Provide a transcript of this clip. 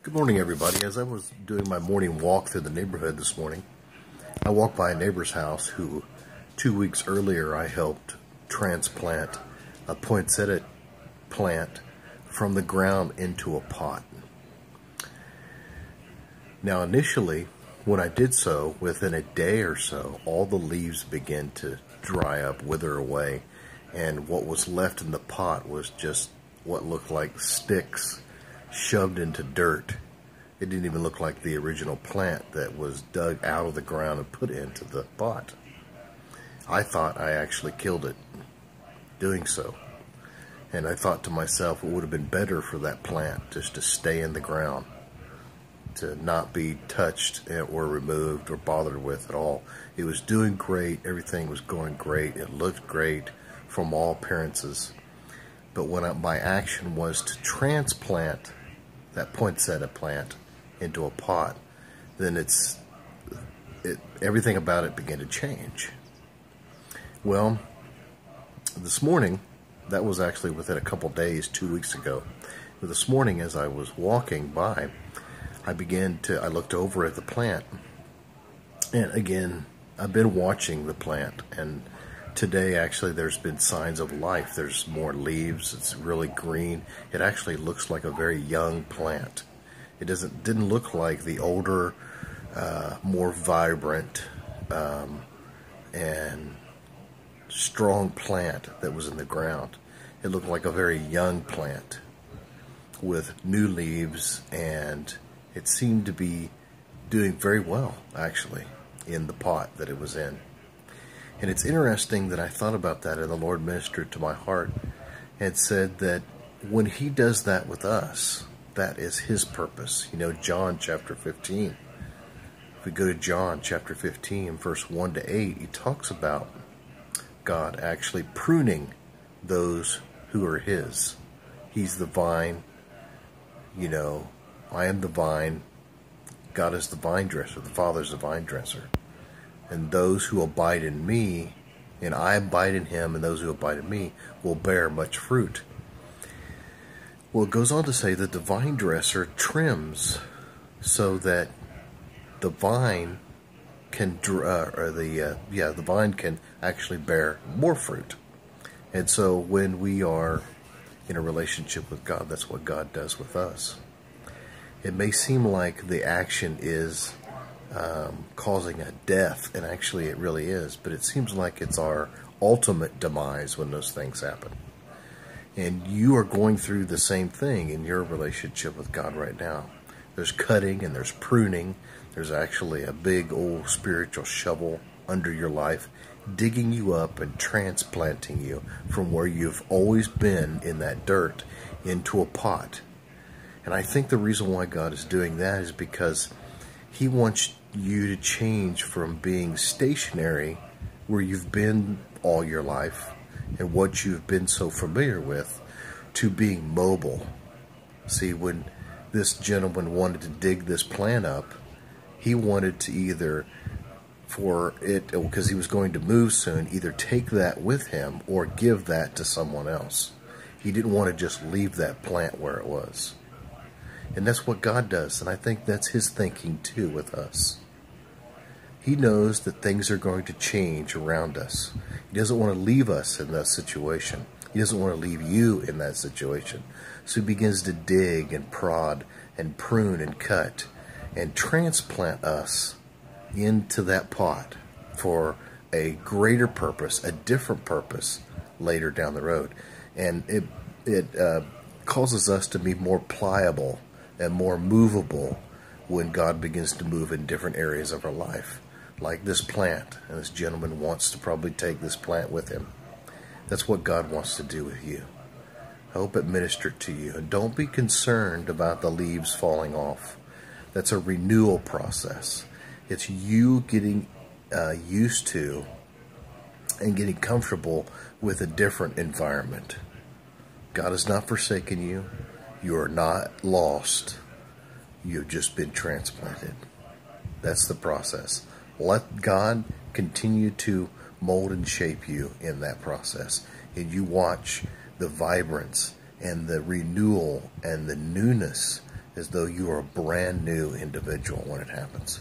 Good morning, everybody. As I was doing my morning walk through the neighborhood this morning, I walked by a neighbor's house who 2 weeks earlier I helped transplant a poinsettia plant from the ground into a pot. Now initially, when I did so, within a day or so, all the leaves began to dry up, wither away, and what was left in the pot was just what looked like sticks shoved into dirt. It didn't even look like the original plant that was dug out of the ground and put into the pot. I thought I actually killed it doing so. And I thought to myself, it would have been better for that plant just to stay in the ground, to not be touched or removed or bothered with at all. It was doing great. Everything was going great. It looked great from all appearances. But when my action was to transplant that poinsettia plant into a pot, then everything about it began to change. Well, this morning, that was actually within a couple days, 2 weeks ago. But this morning, as I was walking by, I looked over at the plant, and again, I've been watching the plant, and today, actually, there's been signs of life. There's more leaves. It's really green. It actually looks like a very young plant. It didn't look like the older, more vibrant, and strong plant that was in the ground. It looked like a very young plant with new leaves, and it seemed to be doing very well, actually, in the pot that it was in. And it's interesting that I thought about that, and the Lord ministered to my heart and said that when He does that with us, that is His purpose. You know, John chapter 15. If we go to John chapter 15, verse 1 to 8, He talks about God actually pruning those who are His. He's the vine. You know, I am the vine. God is the vine dresser. The Father is the vine dresser. And those who abide in me, and I abide in Him, and those who abide in me will bear much fruit. Well, it goes on to say that the vine dresser trims so that the vine can, the vine can actually bear more fruit. And so when we are in a relationship with God, that's what God does with us. It may seem like the action is causing a death, and actually it really is, but it seems like it's our ultimate demise when those things happen. And you are going through the same thing in your relationship with God right now. There's cutting and there's pruning. There's actually a big old spiritual shovel under your life, digging you up and transplanting you from where you've always been in that dirt into a pot. And I think the reason why God is doing that is because He wants you to change from being stationary, where you've been all your life and what you've been so familiar with, to being mobile. See, when this gentleman wanted to dig this plant up, he wanted to either, because he was going to move soon, either take that with him or give that to someone else. He didn't want to just leave that plant where it was. And that's what God does, and I think that's His thinking too with us. He knows that things are going to change around us. He doesn't want to leave us in that situation. He doesn't want to leave you in that situation. So He begins to dig and prod and prune and cut and transplant us into that pot for a greater purpose, a different purpose later down the road. And it causes us to be more pliable and more movable when God begins to move in different areas of our life. Like this plant, and this gentleman wants to probably take this plant with him. That's what God wants to do with you. I hope it ministered to you. And don't be concerned about the leaves falling off. That's a renewal process. It's you getting used to and getting comfortable with a different environment. God has not forsaken you. You are not lost. You've just been transplanted. That's the process. Let God continue to mold and shape you in that process. And you watch the vibrance and the renewal and the newness as though you are a brand new individual when it happens.